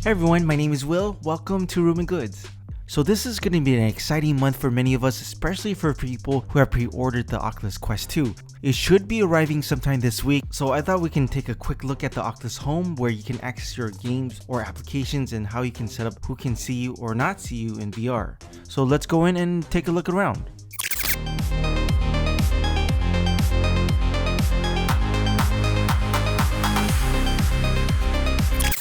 Hey everyone, my name is Will. Welcome to Room and Goods. So this is going to be an exciting month for many of us, especially for people who have pre-ordered the Oculus Quest 2. It should be arriving sometime this week, so I thought we can take a quick look at the Oculus Home where you can access your games or applications and how you can set up who can see you or not see you in VR. So let's go in and take a look around.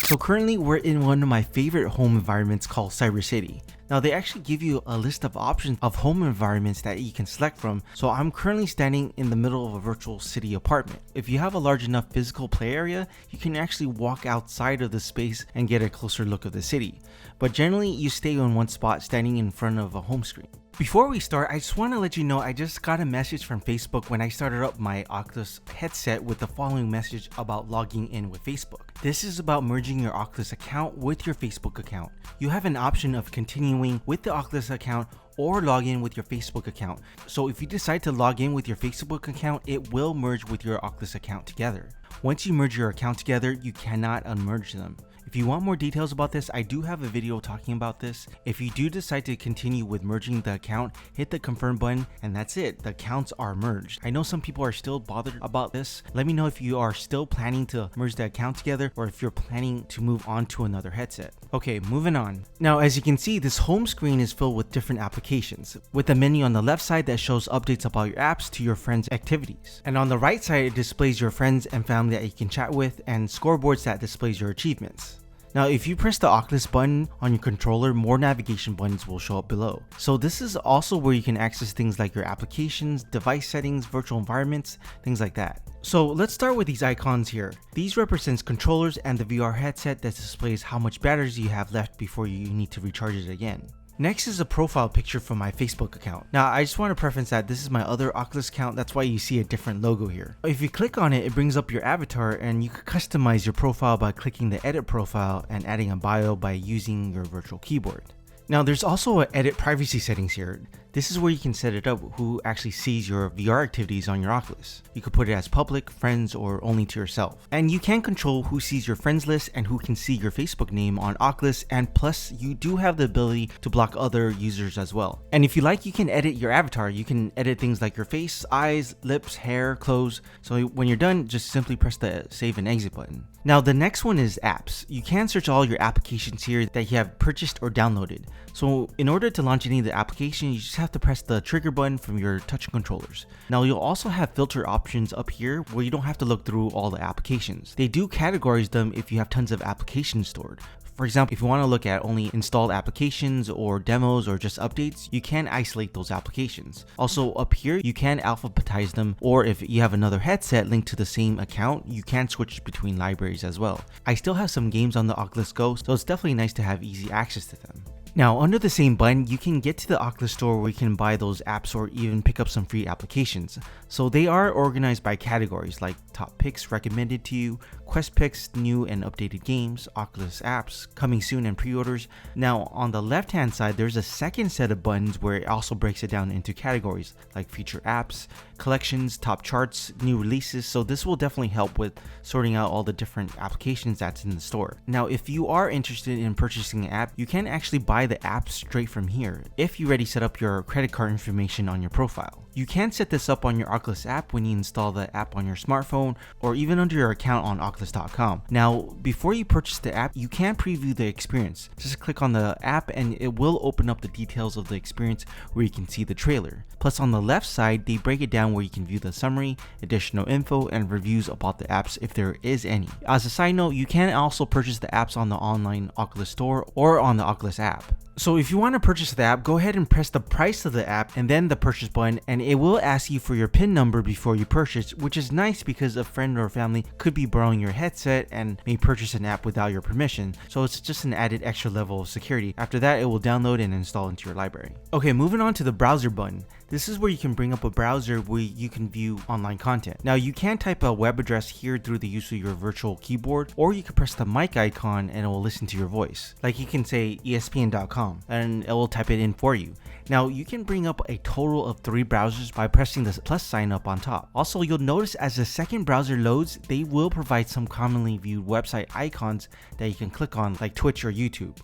So currently we're in one of my favorite home environments called Cyber City. Now they actually give you a list of options of home environments that you can select from. So I'm currently standing in the middle of a virtual city apartment. If you have a large enough physical play area, you can actually walk outside of the space and get a closer look of the city. But generally you stay in one spot standing in front of a home screen. Before we start, I just want to let you know I just got a message from Facebook when I started up my Oculus headset with the following message about logging in with Facebook. This is about merging your Oculus account with your Facebook account. You have an option of continuing with the Oculus account or log in with your Facebook account. So if you decide to log in with your Facebook account, it will merge with your Oculus account together. Once you merge your account together, you cannot unmerge them. If you want more details about this, I do have a video talking about this. If you do decide to continue with merging the account, hit the confirm button and that's it. The accounts are merged. I know some people are still bothered about this. Let me know if you are still planning to merge the account together or if you're planning to move on to another headset. Okay, moving on. Now, as you can see, this home screen is filled with different applications, with a menu on the left side that shows updates about your apps to your friends' activities. And on the right side, it displays your friends and family that you can chat with and scoreboards that displays your achievements. Now, if you press the Oculus button on your controller, more navigation buttons will show up below. So this is also where you can access things like your applications, device settings, virtual environments, things like that. So let's start with these icons here. These represents controllers and the VR headset that displays how much batteries you have left before you need to recharge it again. Next is a profile picture from my Facebook account. Now I just want to preference that this is my other Oculus account, that's why you see a different logo here. If you click on it, it brings up your avatar and you can customize your profile by clicking the edit profile and adding a bio by using your virtual keyboard. Now there's also an edit privacy settings here. This is where you can set it up who actually sees your VR activities on your Oculus. You could put it as public, friends, or only to yourself. And you can control who sees your friends list and who can see your Facebook name on Oculus, and plus you do have the ability to block other users as well. And if you like, you can edit your avatar. You can edit things like your face, eyes, lips, hair, clothes. So when you're done, just simply press the save and exit button. Now the next one is apps. You can search all your applications here that you have purchased or downloaded. So in order to launch any of the applications, you just have to press the trigger button from your touch controllers. Now you'll also have filter options up here where you don't have to look through all the applications. They do categorize them if you have tons of applications stored. For example, if you want to look at only installed applications or demos or just updates, you can isolate those applications. Also up here, you can alphabetize them, or if you have another headset linked to the same account, you can switch between libraries as well. I still have some games on the Oculus Go, so it's definitely nice to have easy access to them. Now, under the same button, you can get to the Oculus Store where you can buy those apps or even pick up some free applications. So they are organized by categories like top picks recommended to you, Quest picks, new and updated games, Oculus apps, coming soon and pre-orders. Now, on the left-hand side, there's a second set of buttons where it also breaks it down into categories like feature apps, collections, top charts, new releases. So this will definitely help with sorting out all the different applications that's in the store. Now, if you are interested in purchasing an app, you can actually buy the app straight from here if you already set up your credit card information on your profile. You can set this up on your Oculus app when you install the app on your smartphone or even under your account on Oculus.com. Now, before you purchase the app, you can preview the experience. Just click on the app and it will open up the details of the experience where you can see the trailer. Plus on the left side, they break it down where you can view the summary, additional info, and reviews about the apps if there is any. As a side note, you can also purchase the apps on the online Oculus Store or on the Oculus app. So if you want to purchase the app, go ahead and press the price of the app and then the purchase button, and it will ask you for your PIN number before you purchase, which is nice because a friend or family could be borrowing your headset and may purchase an app without your permission. So it's just an added extra level of security. After that, it will download and install into your library. Okay, moving on to the browser button. This is where you can bring up a browser where you can view online content. Now you can type a web address here through the use of your virtual keyboard, or you can press the mic icon and it will listen to your voice. Like you can say espn.com and it will type it in for you. Now you can bring up a total of 3 browsers by pressing the plus sign up on top. Also, you'll notice as the second browser loads, they will provide some commonly viewed website icons that you can click on, like Twitch or YouTube.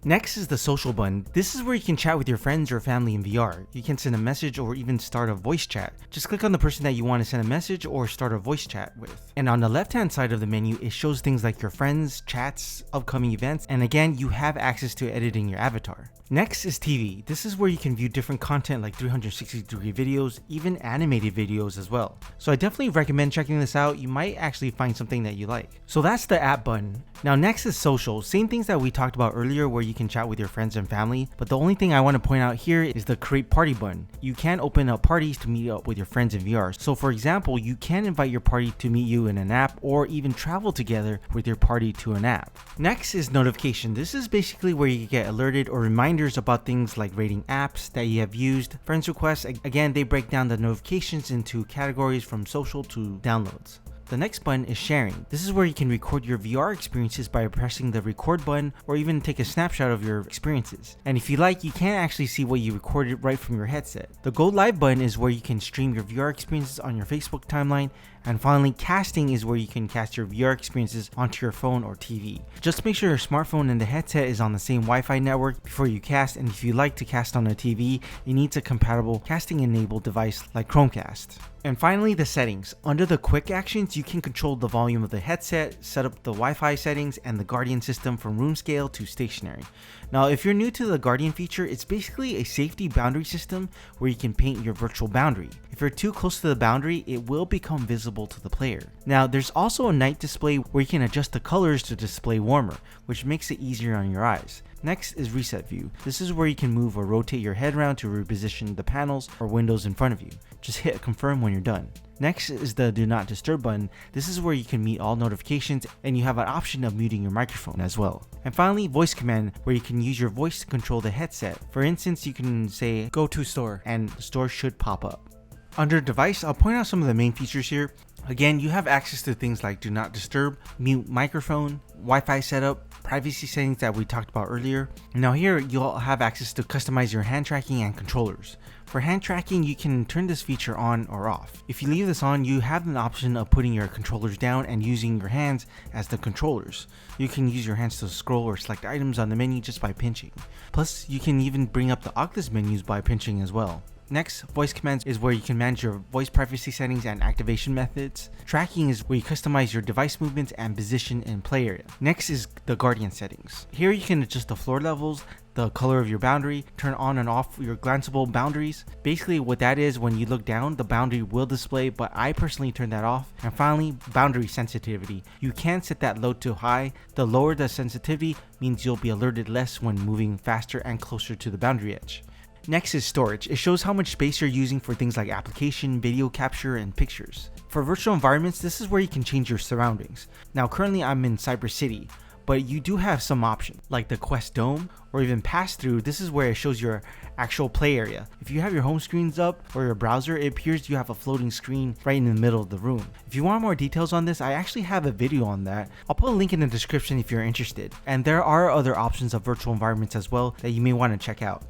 Next is the social button. This is where you can chat with your friends or family in VR. You can send a message or even start a voice chat. Just click on the person that you want to send a message or start a voice chat with. And on the left hand side of the menu, it shows things like your friends, chats, upcoming events, and again, you have access to editing your avatar. Next is TV. This is where you can view different content like 360-degree videos, even animated videos as well. So I definitely recommend checking this out. You might actually find something that you like. So that's the app button. Now next is social. Same things that we talked about earlier where you can chat with your friends and family, but the only thing I want to point out here is the create party button. You can open up parties to meet up with your friends in VR. So for example, you can invite your party to meet you in an app or even travel together with your party to an app. Next is notification. This is basically where you get alerted or reminders about things like rating apps that you have used. Friends requests, again, they break down the notifications into categories from social to downloads. The next button is sharing. This is where you can record your VR experiences by pressing the record button or even take a snapshot of your experiences. And if you like, you can actually see what you recorded right from your headset. The go live button is where you can stream your VR experiences on your Facebook timeline. And finally, casting is where you can cast your VR experiences onto your phone or TV. Just make sure your smartphone and the headset is on the same Wi-Fi network before you cast, and if you like to cast on a TV, it needs a compatible casting enabled device like Chromecast. And finally, the settings. Under the quick actions, you can control the volume of the headset, set up the Wi-Fi settings, and the Guardian system from room scale to stationary. Now, if you're new to the Guardian feature, it's basically a safety boundary system where you can paint your virtual boundary. If you're too close to the boundary, it will become visible to the player. Now, there's also a night display where you can adjust the colors to display warmer, which makes it easier on your eyes. Next is reset view. This is where you can move or rotate your head around to reposition the panels or windows in front of you. Just hit confirm when you're done. Next is the do not disturb button. This is where you can mute all notifications and you have an option of muting your microphone as well. And finally, voice command, where you can use your voice to control the headset. For instance, you can say go to store and the store should pop up. Under device, I'll point out some of the main features here. Again, you have access to things like do not disturb, mute microphone, Wi-Fi setup, privacy settings that we talked about earlier. Now here, you'll have access to customize your hand tracking and controllers. For hand tracking, you can turn this feature on or off. If you leave this on, you have an option of putting your controllers down and using your hands as the controllers. You can use your hands to scroll or select items on the menu just by pinching. Plus, you can even bring up the Oculus menus by pinching as well. Next, voice commands is where you can manage your voice privacy settings and activation methods. Tracking is where you customize your device movements and position in play area. Next is the Guardian settings. Here you can adjust the floor levels, the color of your boundary, turn on and off your glanceable boundaries. Basically what that is, when you look down, the boundary will display, but I personally turn that off. And finally, boundary sensitivity. You can set that low to high. The lower the sensitivity means you'll be alerted less when moving faster and closer to the boundary edge. Next is storage. It shows how much space you're using for things like application, video capture, and pictures. For virtual environments, this is where you can change your surroundings. Now currently I'm in Cyber City, but you do have some options like the Quest Dome or even pass through. This is where it shows your actual play area. If you have your home screens up or your browser, it appears you have a floating screen right in the middle of the room. If you want more details on this, I actually have a video on that. I'll put a link in the description if you're interested. And there are other options of virtual environments as well that you may want to check out.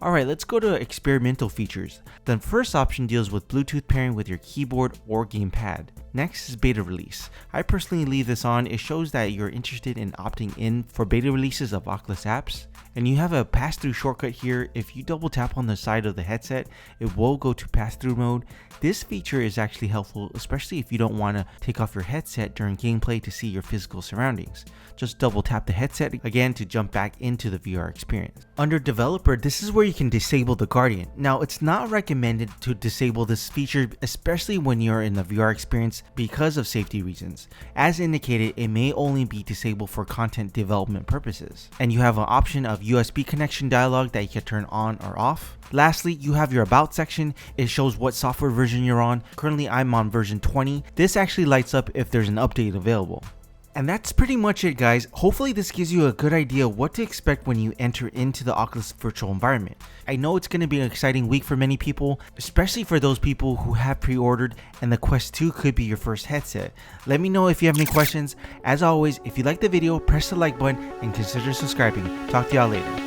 Alright, let's go to experimental features. The first option deals with Bluetooth pairing with your keyboard or gamepad. Next is beta release. I personally leave this on. It shows that you're interested in opting in for beta releases of Oculus apps. And you have a pass-through shortcut here. If you double tap on the side of the headset, it will go to pass-through mode. This feature is actually helpful, especially if you don't want to take off your headset during gameplay to see your physical surroundings. Just double tap the headset again to jump back into the VR experience. Under developer, this is where you can disable the Guardian. Now, it's not recommended to disable this feature, especially when you're in the VR experience because of safety reasons. As indicated, it may only be disabled for content development purposes. And you have an option of USB connection dialog that you can turn on or off. Lastly, you have your about section. It shows what software version you're on. Currently, I'm on version 20. This actually lights up if there's an update available. And that's pretty much it, guys. Hopefully this gives you a good idea of what to expect when you enter into the Oculus virtual environment. I know it's going to be an exciting week for many people, especially for those people who have pre-ordered and the Quest 2 could be your first headset. Let me know if you have any questions. As always, if you like the video, press the like button and consider subscribing. Talk to y'all later.